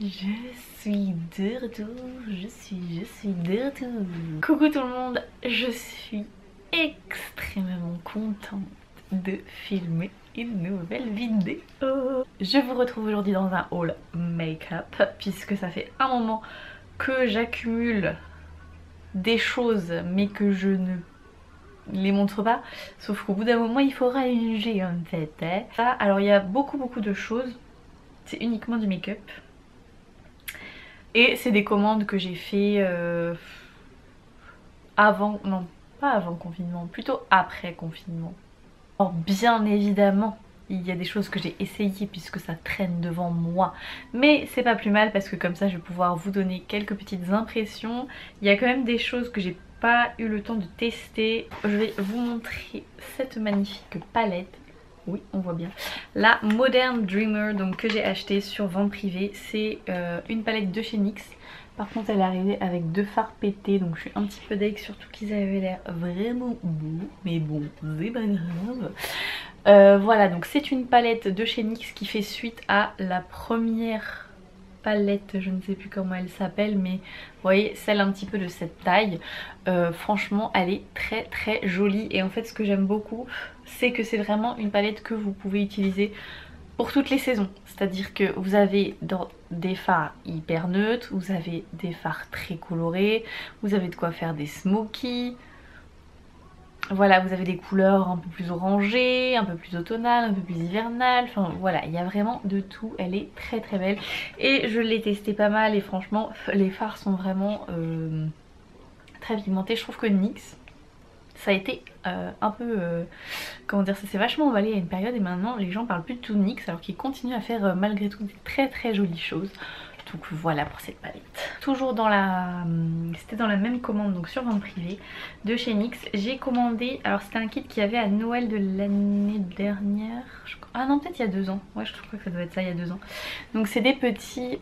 Je suis de retour, je suis de retour. Coucou tout le monde, je suis extrêmement contente de filmer une nouvelle vidéo. Je vous retrouve aujourd'hui dans un haul make-up puisque ça fait un moment que j'accumule des choses mais que je ne les montre pas, sauf qu'au bout d'un moment il faut rallonger en fait. Alors il y a beaucoup de choses, c'est uniquement du make-up. Et c'est des commandes que j'ai fait avant, non pas avant confinement, plutôt après confinement. Alors bien évidemment, il y a des choses que j'ai essayées puisque ça traîne devant moi. Mais c'est pas plus mal parce que comme ça je vais pouvoir vous donner quelques petites impressions. Il y a quand même des choses que j'ai pas eu le temps de tester. Je vais vous montrer cette magnifique palette. Oui, on voit bien. La Modern Dreamer donc, que j'ai acheté sur vente privée. C'est une palette de chez NYX. Par contre elle est arrivée avec deux fards pétés. Donc je suis un petit peu deg, surtout qu'ils avaient l'air vraiment beaux. Mais bon, c'est pas grave. Voilà, donc c'est une palette de chez NYX qui fait suite à la première palette, je ne sais plus comment elle s'appelle, mais vous voyez, celle un petit peu de cette taille. Franchement elle est très jolie et en fait ce que j'aime beaucoup c'est que c'est vraiment une palette que vous pouvez utiliser pour toutes les saisons. C'est à dire que vous avez des fards hyper neutres, vous avez des fards très colorés, vous avez de quoi faire des smokies. Voilà, vous avez des couleurs un peu plus orangées, un peu plus automnales, un peu plus hivernales. Enfin voilà, il y a vraiment de tout. Elle est très belle. Et je l'ai testé pas mal et franchement, les fards sont vraiment très pigmentés. Je trouve que NYX, ça a été un peu... comment dire, ça s'est vachement emballé à une période et maintenant les gens parlent plus de tout de NYX alors qu'ils continuent à faire malgré tout des très jolies choses. Donc voilà pour cette palette. Toujours dans la... C'était dans la même commande, donc sur vente privée de chez NYX. J'ai commandé, alors c'était un kit qu'il y avait à Noël de l'année dernière. Ah non, peut-être il y a 2 ans. Ouais, je crois que ça doit être ça, il y a 2 ans. Donc c'est des petits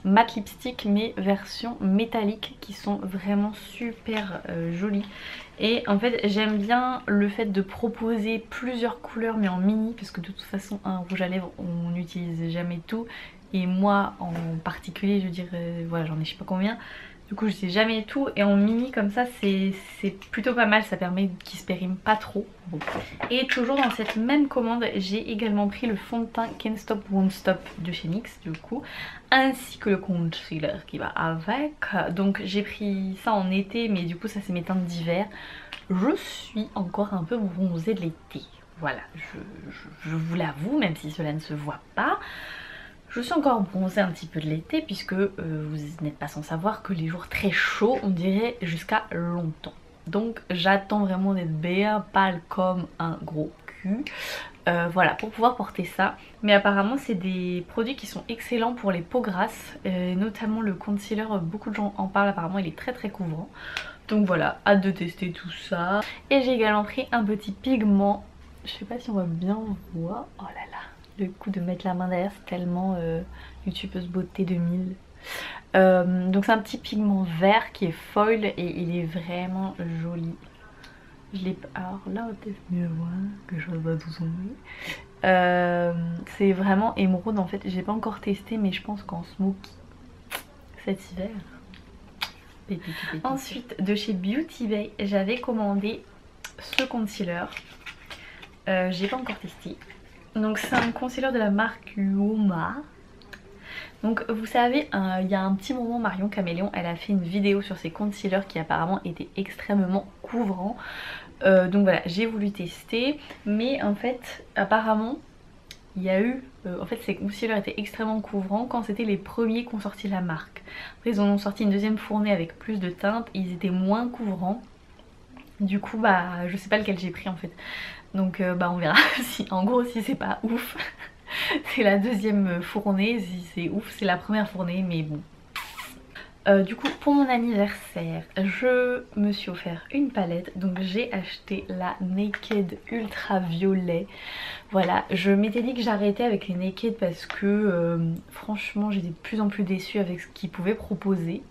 matte lipstick mais version métallique qui sont vraiment super jolis. Et en fait j'aime bien le fait de proposer plusieurs couleurs mais en mini, parce que de toute façon un rouge à lèvres on n'utilise jamais tout. Et moi en particulier je dirais, voilà, j'en ai je sais pas combien. Du coup je sais jamais tout, et en mini comme ça c'est plutôt pas mal, ça permet qu'il se périme pas trop. Bon. Et toujours dans cette même commande j'ai également pris le fond de teint Can't Stop Won't Stop de chez NYX du coup, ainsi que le concealer qui va avec. Donc j'ai pris ça en été mais du coup ça c'est mes teintes d'hiver. Je suis encore un peu bronzée de l'été, voilà, je vous l'avoue, même si cela ne se voit pas. Je suis encore bronzée un petit peu de l'été puisque vous n'êtes pas sans savoir que les jours très chauds on dirait jusqu'à longtemps. Donc j'attends vraiment d'être bien pâle comme un gros cul. Voilà, pour pouvoir porter ça. Mais apparemment c'est des produits qui sont excellents pour les peaux grasses, notamment le concealer, beaucoup de gens en parlent, apparemment il est très couvrant. Donc voilà, hâte de tester tout ça. Et j'ai également pris un petit pigment, je sais pas si on va bien voir, oh là là, le coup de mettre la main derrière c'est tellement youtubeuse beauté 2000. Donc c'est un petit pigment vert qui est foil et il est vraiment joli. Je l'ai... Alors là on peut mieux voir que je vois tout son c'est vraiment émeraude en fait, j'ai pas encore testé mais je pense qu'en smoky cet hiver. Ensuite de chez Beauty Bay j'avais commandé ce concealer, j'ai pas encore testé. Donc c'est un concealer de la marque Uoma. Donc vous savez, il y a un petit moment Marion Caméléon elle a fait une vidéo sur ses concealers qui apparemment étaient extrêmement couvrants. Donc voilà, j'ai voulu tester, mais en fait apparemment il y a eu, en fait ces concealers étaient extrêmement couvrants quand c'était les premiers qu'ont sorti la marque. Après ils en ont sorti une deuxième fournée avec plus de teintes, ils étaient moins couvrants. Du coup bah je sais pas lequel j'ai pris en fait. Donc bah on verra si en gros si c'est pas ouf c'est la deuxième fournée, si c'est ouf c'est la première fournée, mais bon. Du coup pour mon anniversaire je me suis offert une palette, donc j'ai acheté la Naked Ultra Violet. Voilà, je m'étais dit que j'arrêtais avec les Naked parce que franchement j'étais de plus en plus déçue avec ce qu'ils pouvaient proposer.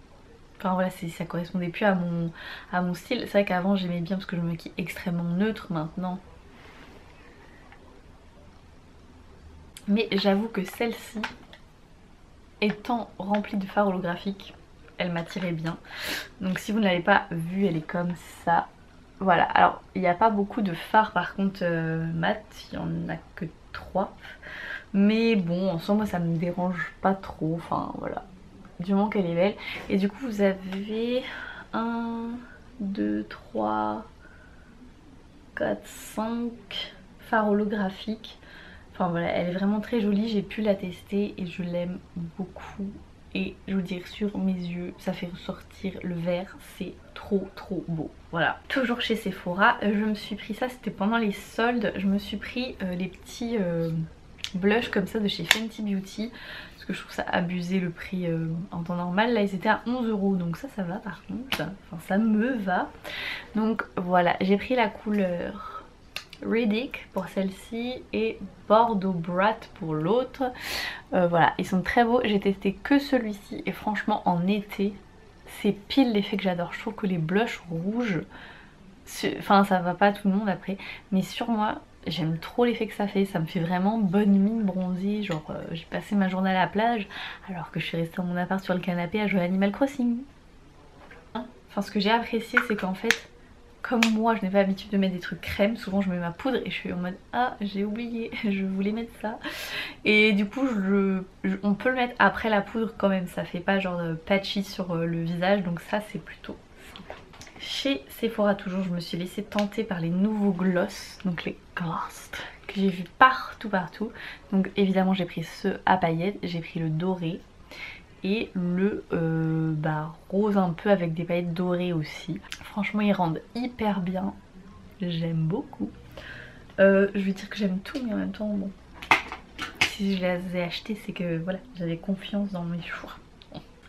Enfin voilà, ça correspondait plus à mon style. C'est vrai qu'avant j'aimais bien parce que je me maquille extrêmement neutre maintenant. Mais j'avoue que celle-ci étant remplie de fard holographique, elle m'attirait bien. Donc si vous ne l'avez pas vue, elle est comme ça. Voilà, alors il n'y a pas beaucoup de fards par contre mat, il n'y en a que 3. Mais bon, en soi moi ça me dérange pas trop, enfin voilà. Du moment qu'elle est belle. Et du coup vous avez 1, 2, 3, 4, 5 fards holographiques. Enfin voilà, elle est vraiment très jolie, j'ai pu la tester et je l'aime beaucoup. Et je vous dire, sur mes yeux, ça fait ressortir le vert, c'est trop beau. Voilà. Toujours chez Sephora, je me suis pris ça, c'était pendant les soldes, je me suis pris les petits blushs comme ça de chez Fenty Beauty. Parce que je trouve ça abusé le prix en temps normal. Là ils étaient à 11 €, donc ça va par contre, enfin ça me va. Donc voilà, j'ai pris la couleur Riddick pour celle-ci et Bordeaux Brat pour l'autre. Voilà, ils sont très beaux. J'ai testé que celui-ci et franchement en été, c'est pile l'effet que j'adore. Je trouve que les blushs rouges, enfin ça va pas à tout le monde après, mais sur moi, j'aime trop l'effet que ça fait. Ça me fait vraiment bonne mine bronzée. Genre j'ai passé ma journée à la plage alors que je suis restée dans mon appart sur le canapé à jouer à Animal Crossing. Enfin ce que j'ai apprécié c'est qu'en fait, comme moi je n'ai pas l'habitude de mettre des trucs crème, souvent je mets ma poudre et je suis en mode ah j'ai oublié, je voulais mettre ça. Et du coup on peut le mettre après la poudre quand même, ça fait pas genre patchy sur le visage, donc ça c'est plutôt sympa. Chez Sephora toujours, je me suis laissée tenter par les nouveaux gloss, donc les gloss que j'ai vu partout. Donc évidemment j'ai pris ceux à paillettes, j'ai pris le doré et le rose un peu avec des paillettes dorées aussi. Franchement ils rendent hyper bien, j'aime beaucoup. Je vais dire que j'aime tout mais en même temps bon, si je les ai achetés c'est que voilà, j'avais confiance dans mes choix.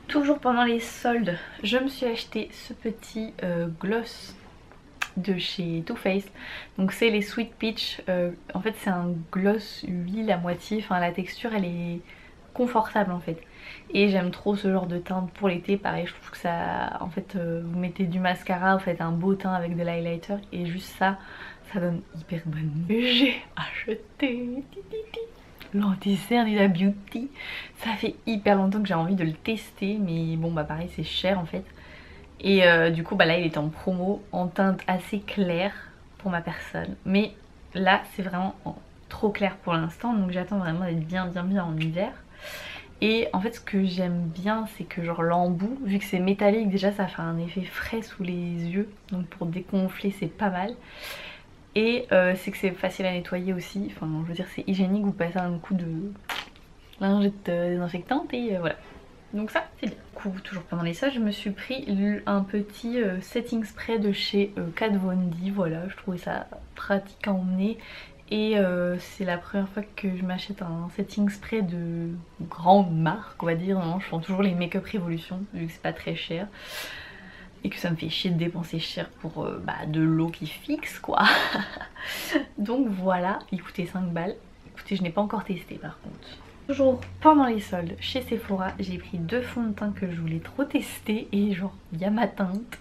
Toujours pendant les soldes, je me suis acheté ce petit gloss de chez Too Faced. Donc c'est les Sweet Peach. En fait c'est un gloss huile à moitié, enfin la texture elle est confortable en fait. Et j'aime trop ce genre de teinte pour l'été. Pareil, je trouve que ça, en fait vous mettez du mascara, vous faites un beau teint avec de l'highlighter et juste ça, ça donne hyper bonne. J'ai acheté l'anti-cerne Huda Beauty. Ça fait hyper longtemps que j'ai envie de le tester, mais bon bah pareil c'est cher en fait. Et du coup bah là il est en promo en teinte assez claire pour ma personne. Mais là c'est vraiment trop clair pour l'instant, donc j'attends vraiment d'être bien en hiver. Et en fait ce que j'aime bien c'est que genre l'embout, vu que c'est métallique déjà ça fait un effet frais sous les yeux. Donc pour dégonfler c'est pas mal. Et c'est que c'est facile à nettoyer aussi, enfin je veux dire c'est hygiénique, vous passez un coup de lingette désinfectante et voilà. Donc ça c'est bien. Du coup toujours pendant les soldes je me suis pris un petit setting spray de chez Kat Von D. Voilà, je trouvais ça pratique à emmener. Et c'est la première fois que je m'achète un setting spray de grande marque on va dire. Non, je prends toujours les Make Up Revolution vu que c'est pas très cher. Et que ça me fait chier de dépenser cher pour de l'eau qui fixe quoi. Donc voilà, il coûtait 5 balles. Écoutez, je n'ai pas encore testé par contre. Toujours pendant les soldes chez Sephora, j'ai pris 2 fonds de teint que je voulais trop tester. Et genre, il y a ma teinte.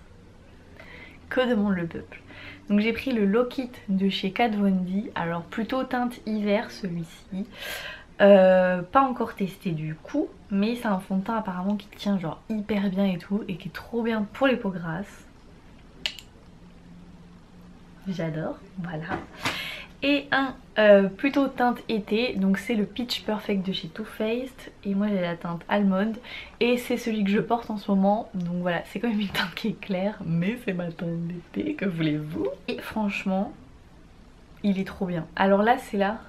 Que demande le peuple? Donc j'ai pris le Lock It de chez Kat Von D. Alors plutôt teinte hiver celui-ci. Pas encore testé du coup, mais c'est un fond de teint apparemment qui tient genre hyper bien et tout, et qui est trop bien pour les peaux grasses. J'adore, voilà. Et un plutôt teinte été, donc c'est le Peach Perfect de chez Too Faced. Et moi j'ai la teinte Almond et c'est celui que je porte en ce moment. Donc voilà, c'est quand même une teinte qui est claire, mais c'est ma teinte d'été, que voulez-vous. Et franchement, il est trop bien. Alors là c'est la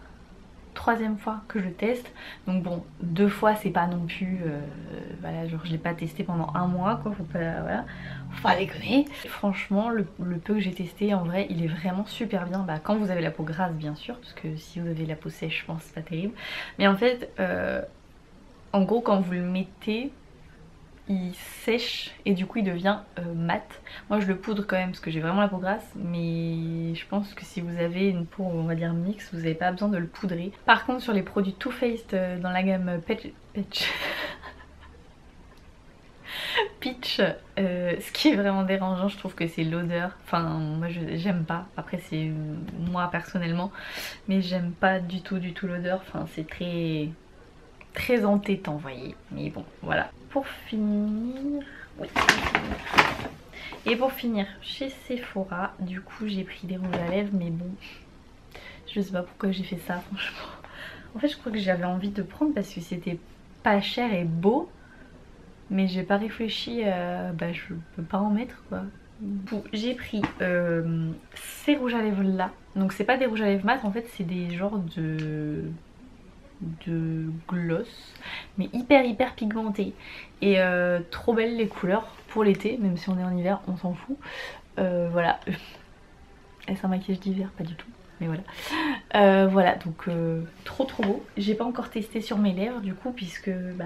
3e fois que je teste, donc bon 2 fois c'est pas non plus voilà, genre je l'ai pas testé pendant 1 mois quoi, faut pas, voilà, faut pas déconner. Franchement le peu que j'ai testé en vrai il est vraiment super bien, quand vous avez la peau grasse bien sûr, parce que si vous avez la peau sèche je pense c'est pas terrible, mais en fait en gros quand vous le mettez il sèche et du coup il devient mat. Moi je le poudre quand même parce que j'ai vraiment la peau grasse, mais je pense que si vous avez une peau on va dire mixte, vous n'avez pas besoin de le poudrer. Par contre sur les produits Too Faced dans la gamme Peach, ce qui est vraiment dérangeant je trouve que c'est l'odeur. Enfin moi j'aime pas, après c'est moi personnellement, mais j'aime pas du tout l'odeur. Enfin c'est très très entêtant, vous voyez. Mais bon, voilà. Pour finir... Oui. Et pour finir, chez Sephora, du coup j'ai pris des rouges à lèvres, mais bon, je sais pas pourquoi j'ai fait ça, franchement. En fait, je crois que j'avais envie de prendre parce que c'était pas cher et beau, mais j'ai pas réfléchi, bah je peux pas en mettre quoi. Bon, j'ai pris ces rouges à lèvres là, donc c'est pas des rouges à lèvres mat, en fait c'est des genres de gloss, mais hyper pigmentés et trop belles les couleurs pour l'été, même si on est en hiver on s'en fout. Voilà. Est-ce un maquillage d'hiver? Pas du tout, mais voilà. Voilà, donc trop beau. J'ai pas encore testé sur mes lèvres du coup, puisque bah...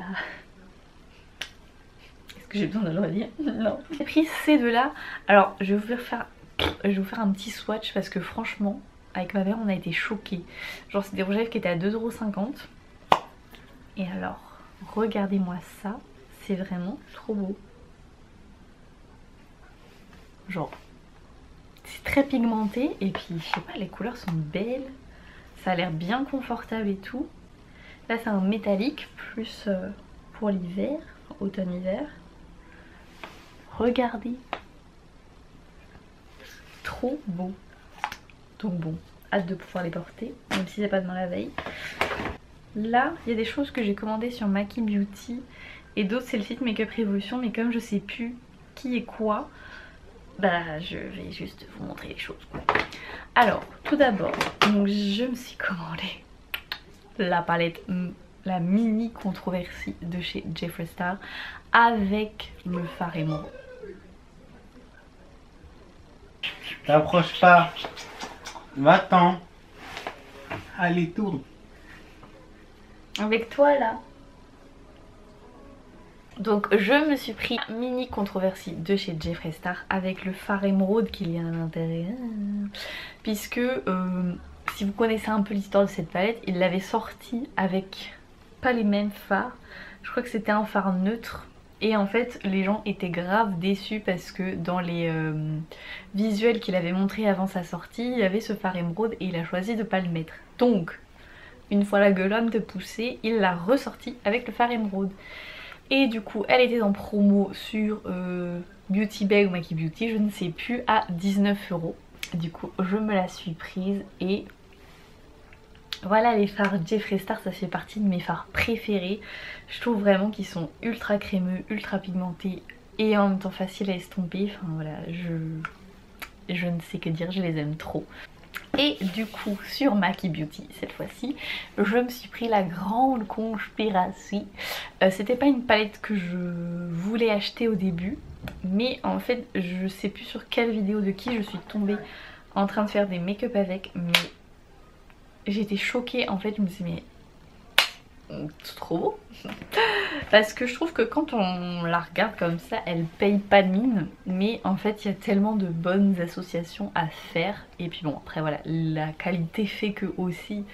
Est-ce que j'ai besoin de le redire? Non. J'ai pris ces deux là. Alors je vais vous faire un petit swatch parce que franchement avec ma mère on a été choqués. Genre c'est des rouges à lèvres qui étaient à 2,50 €. Et alors regardez-moi ça, c'est vraiment trop beau. Genre c'est très pigmenté et puis je sais pas, les couleurs sont belles. Ça a l'air bien confortable et tout. Là c'est un métallique plus pour l'hiver, automne-hiver. Regardez. Trop beau. Donc bon, hâte de pouvoir les porter, même si c'est pas demain la veille. Là, il y a des choses que j'ai commandées sur Maki Beauty et d'autres c'est le site Makeup Revolution, mais comme je sais plus qui est quoi, bah je vais juste vous montrer les choses quoi. Alors, tout d'abord, donc je me suis commandé la palette, la mini controversie de chez Jeffree Star avec le fard émeraude. T'approches pas. Va-t'en. Allez, tourne. Avec toi là. Donc je me suis pris mini controversie de chez Jeffree Star avec le fard émeraude qu'il y a à l'intérieur. Puisque si vous connaissez un peu l'histoire de cette palette, il l'avait sortie avec pas les mêmes fards. Je crois que c'était un fard neutre. Et en fait les gens étaient grave déçus parce que dans les visuels qu'il avait montré avant sa sortie, il y avait ce fard émeraude et il a choisi de pas le mettre. Donc une fois la gueulonne de pousser, il l'a ressorti avec le fard émeraude. Et du coup elle était en promo sur Beauty Bay ou Maki Beauty, je ne sais plus, à 19 €. Du coup je me la suis prise et voilà, les fards Jeffree Star, ça fait partie de mes fards préférés. Je trouve vraiment qu'ils sont ultra crémeux, ultra pigmentés et en même temps faciles à estomper. Enfin voilà, je ne sais que dire, je les aime trop. Et du coup sur Maki Beauty cette fois-ci, je me suis pris la grande conspiration. C'était pas une palette que je voulais acheter au début, mais en fait je sais plus sur quelle vidéo de qui je suis tombée en train de faire des make-up avec, mais j'étais choquée en fait. Je me suis dit mais c'est trop beau. Parce que je trouve que quand on la regarde comme ça, elle paye pas de mine, mais en fait il y a tellement de bonnes associations à faire. Et puis bon, après voilà, la qualité fait que aussi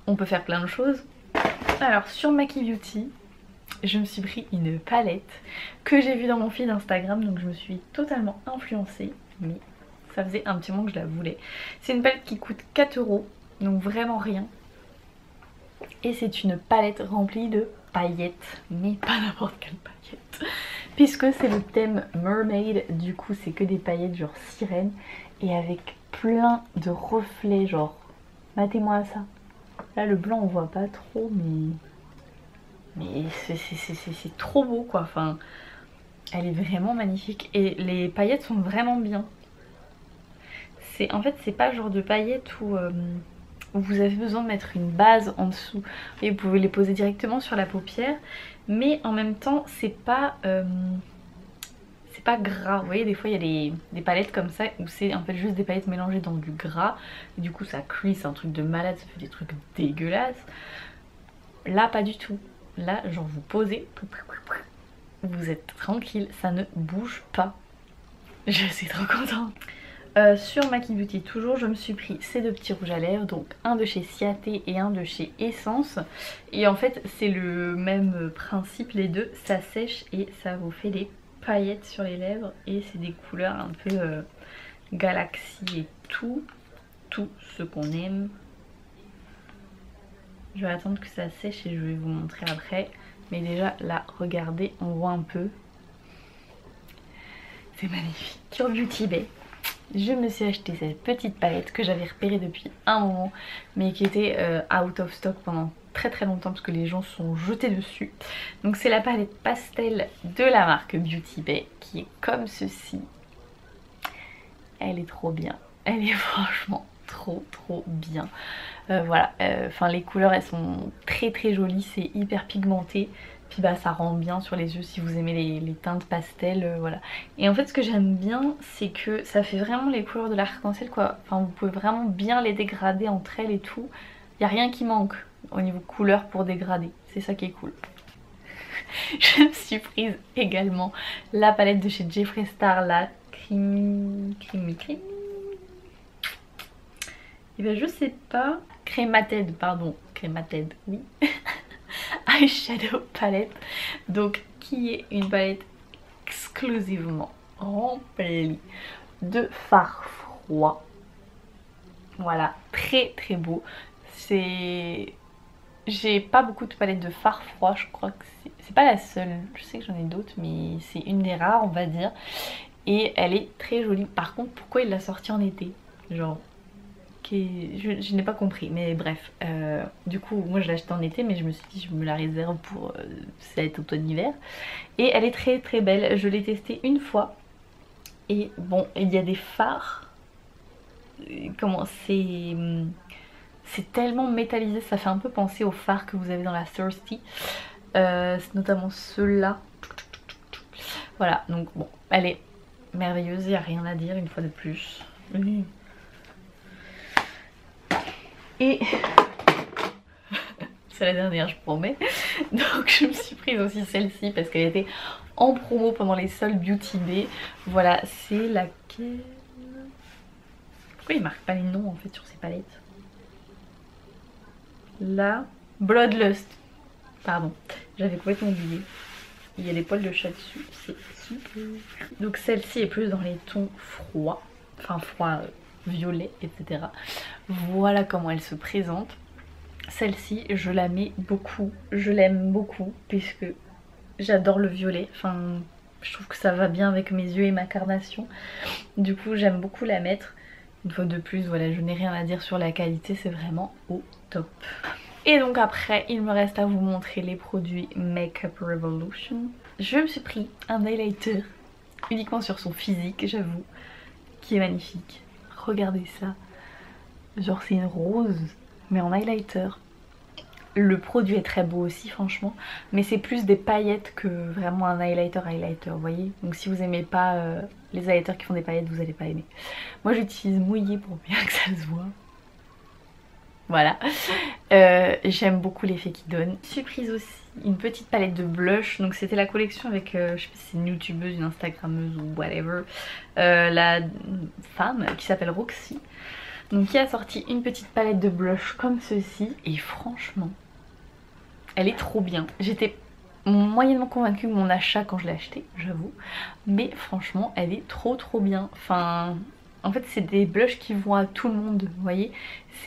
on peut faire plein de choses. Alors sur Maki Beauty, je me suis pris une palette que j'ai vue dans mon feed Instagram, donc je me suis totalement influencée, mais ça faisait un petit moment que je la voulais. C'est une palette qui coûte 4 €, donc vraiment rien. Et c'est une palette remplie de paillettes, mais pas n'importe quelle paillette, puisque c'est le thème mermaid. Du coup c'est que des paillettes genre sirène et avec plein de reflets, genre matez-moi ça. Là le blanc on voit pas trop, mais c'est trop beau quoi. Enfin elle est vraiment magnifique et les paillettes sont vraiment bien. En fait c'est pas le genre de paillettes où vous avez besoin de mettre une base en dessous et vous pouvez les poser directement sur la paupière, mais en même temps c'est pas gras. Vous voyez des fois il y a des palettes comme ça où c'est en fait juste des paillettes mélangées dans du gras et du coup ça cuit, c'est un truc de malade, ça fait des trucs dégueulasses. Là pas du tout. Là genre vous posez, vous êtes tranquille, ça ne bouge pas. Je suis trop contente. Sur Maki Beauty toujours, je me suis pris ces deux petits rouges à lèvres, donc un de chez Ciaté et un de chez Essence. Et en fait c'est le même principe, les deux, ça sèche et ça vous fait des paillettes sur les lèvres. Et c'est des couleurs un peu galaxie et tout ce qu'on aime. Je vais attendre que ça sèche et je vais vous montrer après. Mais déjà là, regardez, on voit un peu. C'est magnifique. Sur Beauty Bay, je me suis acheté cette petite palette que j'avais repérée depuis un moment, mais qui était out of stock pendant très longtemps parce que les gens se sont jetés dessus. Donc c'est la palette pastel de la marque Beauty Bay qui est comme ceci. Elle est trop bien. Elle est franchement trop bien. Voilà, enfin les couleurs elles sont très jolies, c'est hyper pigmenté. Puis bah ça rend bien sur les yeux si vous aimez les teintes pastel, voilà. Et en fait ce que j'aime bien c'est que ça fait vraiment les couleurs de l'arc-en-ciel quoi. Enfin vous pouvez vraiment bien les dégrader entre elles et tout. Il n'y a rien qui manque au niveau couleur pour dégrader, c'est ça qui est cool. Je me suis prise également la palette de chez Jeffree Star, la Creamy. Et ben je sais pas. Crémated, pardon. Crémated, oui. Eyeshadow palette. Donc qui est une palette exclusivement remplie de fard froid. Voilà, très beau. C'est... J'ai pas beaucoup de palettes de fard froid, je crois que c'est pas la seule. Je sais que j'en ai d'autres, mais c'est une des rares, on va dire. Et elle est très jolie. Par contre, pourquoi il l'a sortie en été? Genre... Je n'ai pas compris, mais bref. Du coup, moi je l'ai achetée en été, mais je me suis dit je me la réserve pour cet automne-hiver. Et elle est très belle. Je l'ai testée une fois. Et bon, il y a des fards. Comment c'est... C'est tellement métallisé, ça fait un peu penser aux fards que vous avez dans la Thirsty. C'est notamment ceux-là. Voilà, donc bon, elle est merveilleuse, il n'y a rien à dire une fois de plus. Et c'est la dernière, je promets. Donc je me suis prise aussi celle-ci parce qu'elle était en promo pendant les soldes Beauty Bay. Voilà, c'est laquelle... Pourquoi ils marquent pas les noms en fait sur ces palettes? La Bloodlust. Pardon, j'avais complètement oublié. Il y a des poils de chat dessus, c'est super. Donc celle-ci est plus dans les tons froids, enfin froid, violet, etc. Voilà comment elle se présente. Celle-ci, je la mets beaucoup, je l'aime beaucoup puisque j'adore le violet. Enfin, je trouve que ça va bien avec mes yeux et ma carnation. Du coup, j'aime beaucoup la mettre. Une fois de plus, voilà, je n'ai rien à dire sur la qualité, c'est vraiment au top. Et donc après, il me reste à vous montrer les produits Makeup Revolution. Je me suis pris un highlighter uniquement sur son physique, j'avoue, qui est magnifique. Regardez ça. Genre c'est une rose, mais en highlighter. Le produit est très beau aussi franchement, mais c'est plus des paillettes que vraiment un highlighter, vous voyez. Donc si vous aimez pas les highlighters qui font des paillettes, vous allez pas aimer. Moi j'utilise mouillé pour bien que ça se voit. Voilà, j'aime beaucoup l'effet qu'il donne. Je suis prise aussi une petite palette de blush. Donc c'était la collection avec, je sais pas si c'est une youtubeuse, une instagrammeuse ou whatever, la femme qui s'appelle Roxy. Donc qui a sorti une petite palette de blush comme ceci. Et franchement, elle est trop bien. J'étais moyennement convaincue de mon achat quand je l'ai acheté, j'avoue. Mais franchement, elle est trop bien. Enfin... En fait c'est des blushs qui vont à tout le monde, vous voyez.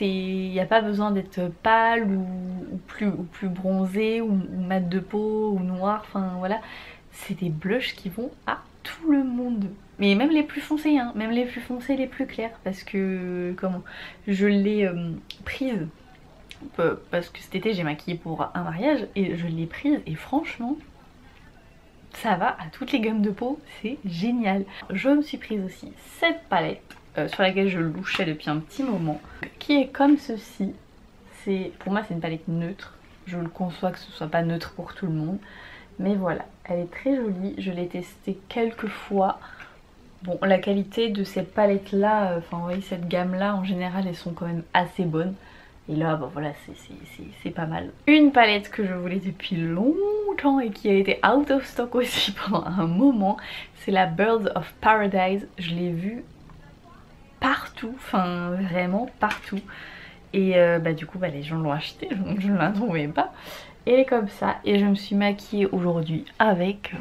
Il n'y a pas besoin d'être pâle ou plus bronzé ou mat de peau ou noir, enfin voilà. C'est des blushs qui vont à tout le monde. Mais même les plus foncés, hein, même les plus foncés, les plus clairs. Parce que, comment, je l'ai prise, parce que cet été j'ai maquillé pour un mariage et je l'ai prise et franchement... ça va à toutes les gammes de peau, c'est génial. Je me suis prise aussi cette palette sur laquelle je louchais depuis un petit moment, qui est comme ceci. Pour moi c'est une palette neutre, je le conçois que ce soit pas neutre pour tout le monde, mais voilà, elle est très jolie, je l'ai testée quelques fois. Bon, la qualité de cette palette là, enfin vous voyez cette gamme là en général elles sont quand même assez bonnes. Et là, bon voilà, c'est pas mal. Une palette que je voulais depuis longtemps et qui a été out of stock aussi pendant un moment, c'est la Birds of Paradise. Je l'ai vue partout, enfin vraiment partout. Et bah du coup, bah, les gens l'ont acheté, donc je ne la trouvais pas. Et elle est comme ça, et je me suis maquillée aujourd'hui avec...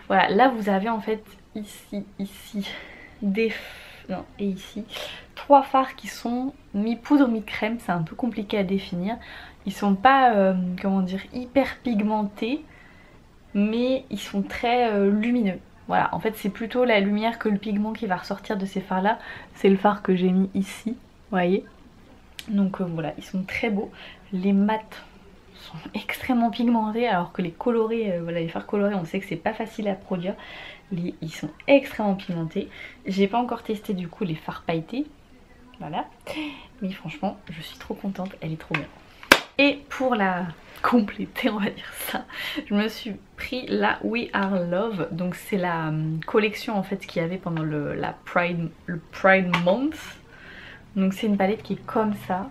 Voilà, là vous avez en fait ici, des... Non, et ici, 3 fards qui sont mi-poudre, mi-crème, c'est un peu compliqué à définir. Ils sont pas, comment dire, hyper pigmentés, mais ils sont très lumineux. Voilà, en fait c'est plutôt la lumière que le pigment qui va ressortir de ces fards là. C'est le fard que j'ai mis ici, vous voyez. Donc voilà, ils sont très beaux. Les mats sont extrêmement pigmentés alors que les colorés, voilà, les fards colorés on sait que c'est pas facile à produire. Ils sont extrêmement pigmentés. J'ai pas encore testé du coup les fards pailletés. Voilà. Mais franchement je suis trop contente, elle est trop bien. Et pour la compléter, on va dire ça, je me suis pris la We Are Love. Donc c'est la collection en fait qu'il y avait pendant le Pride Month. Donc c'est une palette qui est comme ça,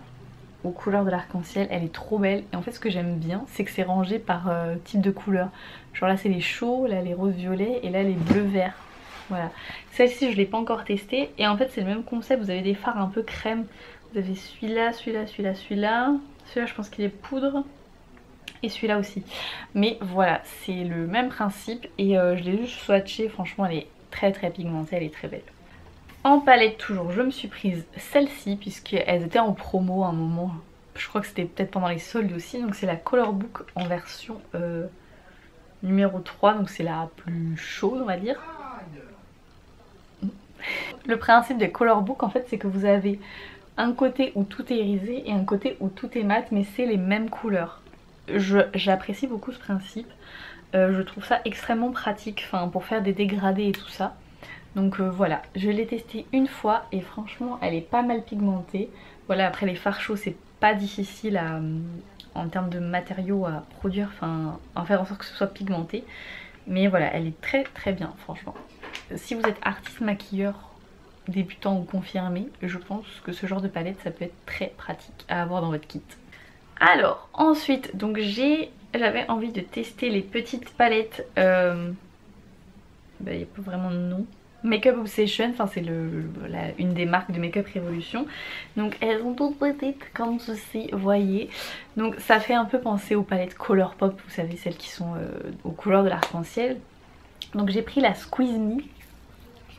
aux couleurs de l'arc-en-ciel. Elle est trop belle. Et en fait ce que j'aime bien, c'est que c'est rangé par type de couleur. Genre là c'est les chauds, là les roses violets et là les bleus verts. Voilà. Celle-ci je l'ai pas encore testée. Et en fait c'est le même concept, vous avez des fards un peu crème. Vous avez celui-là, celui-là, celui-là, celui-là. Celui-là je pense qu'il est poudre. Et celui-là aussi. Mais voilà, c'est le même principe. Et je l'ai juste swatché. Franchement elle est très très pigmentée, elle est très belle. En palette toujours, je me suis prise celle-ci puisqu'elles étaient en promo à un moment. Je crois que c'était peut-être pendant les soldes aussi. Donc c'est la Color Book en version numéro 3. Donc c'est la plus chaude on va dire. Le principe des Color Book en fait c'est que vous avez un côté où tout est irisé et un côté où tout est mat, mais c'est les mêmes couleurs. J'apprécie beaucoup ce principe. Je trouve ça extrêmement pratique pour faire des dégradés et tout ça. Donc voilà, je l'ai testé une fois et franchement elle est pas mal pigmentée. Voilà, après les fards chauds c'est pas difficile en termes de matériaux à produire, à faire en sorte que ce soit pigmenté. Mais voilà, elle est très très bien franchement. Si vous êtes artiste maquilleur, débutant ou confirmé, je pense que ce genre de palette ça peut être très pratique à avoir dans votre kit. Alors ensuite, donc j'avais envie de tester les petites palettes, il n'y a pas vraiment de nom. Makeup Obsession, c'est une des marques de Makeup Revolution. Donc elles sont toutes petites comme ceci, voyez. Donc ça fait un peu penser aux palettes Colourpop, vous savez, celles qui sont aux couleurs de l'arc-en-ciel. Donc j'ai pris la Squeeze Me,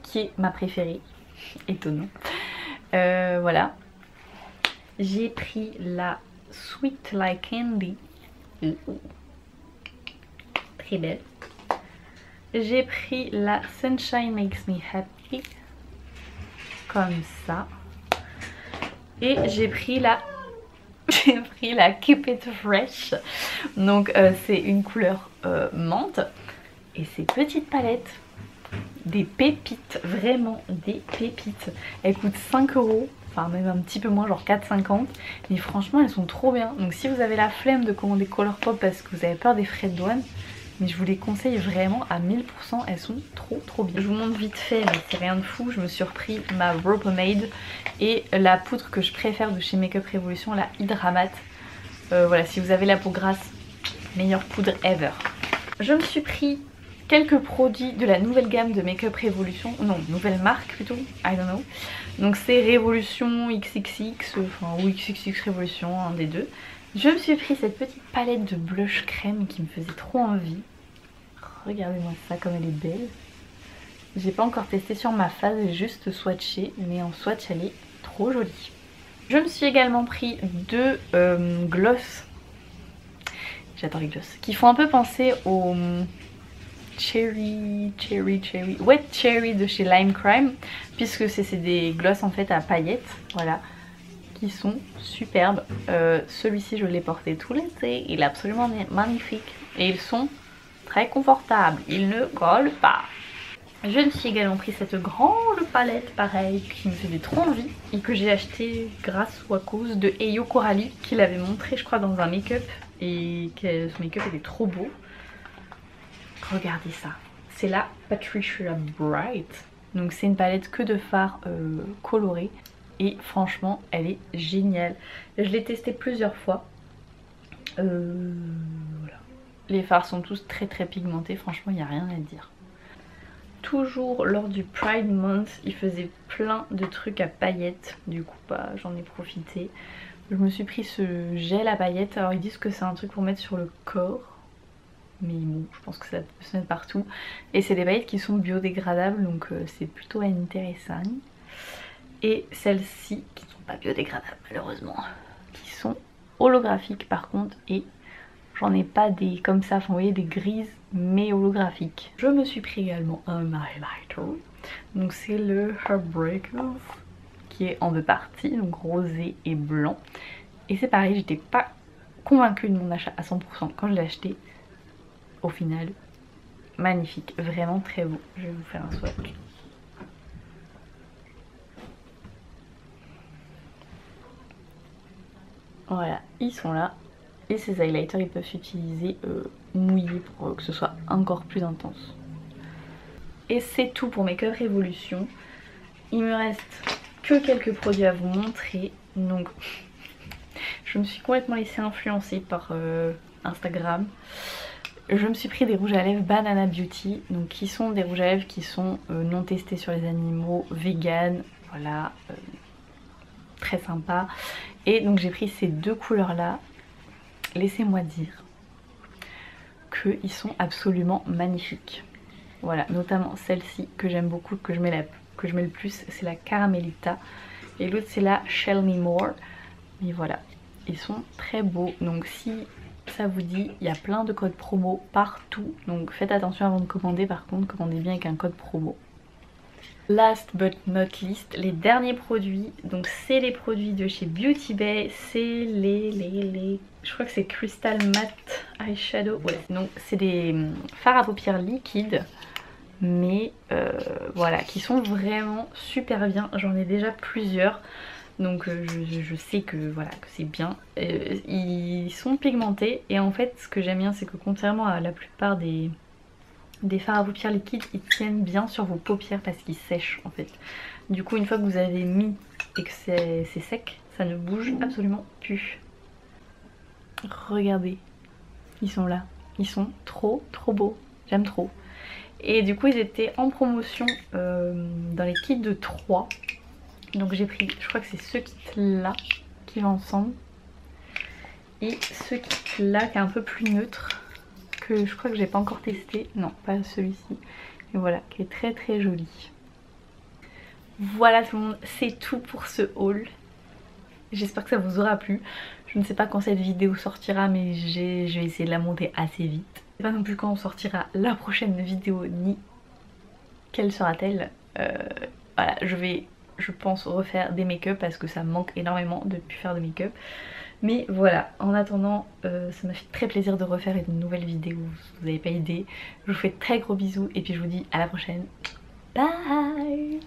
qui est ma préférée, étonnant. Voilà. J'ai pris la Sweet Like Candy, très belle. J'ai pris la Sunshine Makes Me Happy, comme ça. Et j'ai pris la Keep It Fresh. Donc c'est une couleur menthe. Et ces petites palettes, des pépites, vraiment des pépites. Elles coûtent 5 €, enfin même un petit peu moins, genre 4,50 €. Mais franchement elles sont trop bien. Donc si vous avez la flemme de commander Colourpop parce que vous avez peur des frais de douane, mais je vous les conseille vraiment à 1000%, elles sont trop bien. Je vous montre vite fait, mais c'est rien de fou, je me suis repris ma Brow Pomade et la poudre que je préfère de chez Makeup Revolution, la Hydra Matte. Voilà, si vous avez la peau grasse, meilleure poudre ever. Je me suis pris quelques produits de la nouvelle gamme de Makeup Revolution, non, nouvelle marque plutôt, I don't know. Donc c'est Révolution XXX, ou XXX Révolution, un des deux. Je me suis pris cette petite palette de blush crème qui me faisait trop envie. Regardez-moi ça comme elle est belle. J'ai pas encore testé sur ma face, j'ai juste swatché, mais en swatch elle est trop jolie. Je me suis également pris deux gloss. J'adore les gloss. Qui font un peu penser au Wet Cherry de chez Lime Crime. Puisque c'est des gloss en fait à paillettes. Voilà. Qui sont superbes. Celui-ci je l'ai porté tout l'été, il est absolument magnifique et ils sont très confortables, ils ne collent pas. Je me suis également pris cette grande palette pareil qui me faisait trop envie et que j'ai acheté grâce ou à cause de Eyo Coralie qui l'avait montré je crois dans un make-up et que son make-up était trop beau. Regardez ça, c'est la Patricia Bright. Donc c'est une palette que de fards colorés. Et franchement elle est géniale. Je l'ai testée plusieurs fois. Voilà. Les fards sont tous très pigmentés. Franchement il n'y a rien à dire. Toujours lors du Pride Month, il faisait plein de trucs à paillettes. Du coup j'en ai profité. Je me suis pris ce gel à paillettes. Alors ils disent que c'est un truc pour mettre sur le corps. Mais bon, je pense que ça peut se mettre partout. Et c'est des paillettes qui sont biodégradables. Donc c'est plutôt intéressant. et celles-ci qui ne sont pas biodégradables malheureusement, qui sont holographiques par contre, et j'en ai pas des comme ça, enfin vous voyez, des grises mais holographiques. Je me suis pris également un highlighter, donc c'est le Heartbreakers qui est en deux parties, donc rosé et blanc, et c'est pareil, j'étais pas convaincue de mon achat à 100% quand je l'ai acheté. Au final, magnifique, vraiment très beau. Je vais vous faire un swatch. Voilà, ils sont là. Et ces highlighters, ils peuvent s'utiliser mouillés pour que ce soit encore plus intense. Et c'est tout pour Makeup Revolution. Il me reste que quelques produits à vous montrer. Donc, je me suis complètement laissée influencer par Instagram. Je me suis pris des rouges à lèvres Banana Beauty, donc qui sont des rouges à lèvres qui sont non testés sur les animaux, vegan, voilà, très sympa. Et donc j'ai pris ces deux couleurs là. Laissez-moi dire qu'ils sont absolument magnifiques. Voilà, notamment celle-ci que j'aime beaucoup, que je mets le plus, c'est la Caramelita. Et l'autre c'est la Shell Me More. Mais voilà, ils sont très beaux. Donc si ça vous dit, il y a plein de codes promo partout. Donc faites attention avant de commander, par contre, commandez bien avec un code promo. Last but not least, les derniers produits. Donc c'est les produits de chez Beauty Bay. C'est les... Je crois que c'est Crystal Matte Eyeshadow. Ouais, donc c'est des fards à paupières liquides. Mais voilà, qui sont vraiment super bien. J'en ai déjà plusieurs. Donc je sais que voilà, que c'est bien. Ils sont pigmentés. Et en fait ce que j'aime bien, c'est que contrairement à la plupart des fards à paupières liquides, ils tiennent bien sur vos paupières parce qu'ils sèchent en fait. Du coup une fois que vous avez mis et que c'est sec, ça ne bouge absolument plus. Regardez, ils sont là, ils sont trop beaux, j'aime trop. Et du coup ils étaient en promotion dans les kits de 3. Donc j'ai pris, je crois que c'est ce kit là qui va ensemble. Et ce kit là qui est un peu plus neutre, que je crois que j'ai pas encore testé. Non, pas celui-ci. Et voilà, qui est très joli. Voilà tout le monde, c'est tout pour ce haul. J'espère que ça vous aura plu. Je ne sais pas quand cette vidéo sortira, mais je vais essayer de la monter assez vite. Je ne sais pas non plus quand sortira la prochaine vidéo, ni quelle sera-t-elle. Voilà, je pense refaire des make-up parce que ça me manque énormément de ne plus faire de make-up. Mais voilà, en attendant, ça m'a fait très plaisir de refaire une nouvelle vidéo, vous n'avez pas idée. Je vous fais de très gros bisous et puis je vous dis à la prochaine. Bye!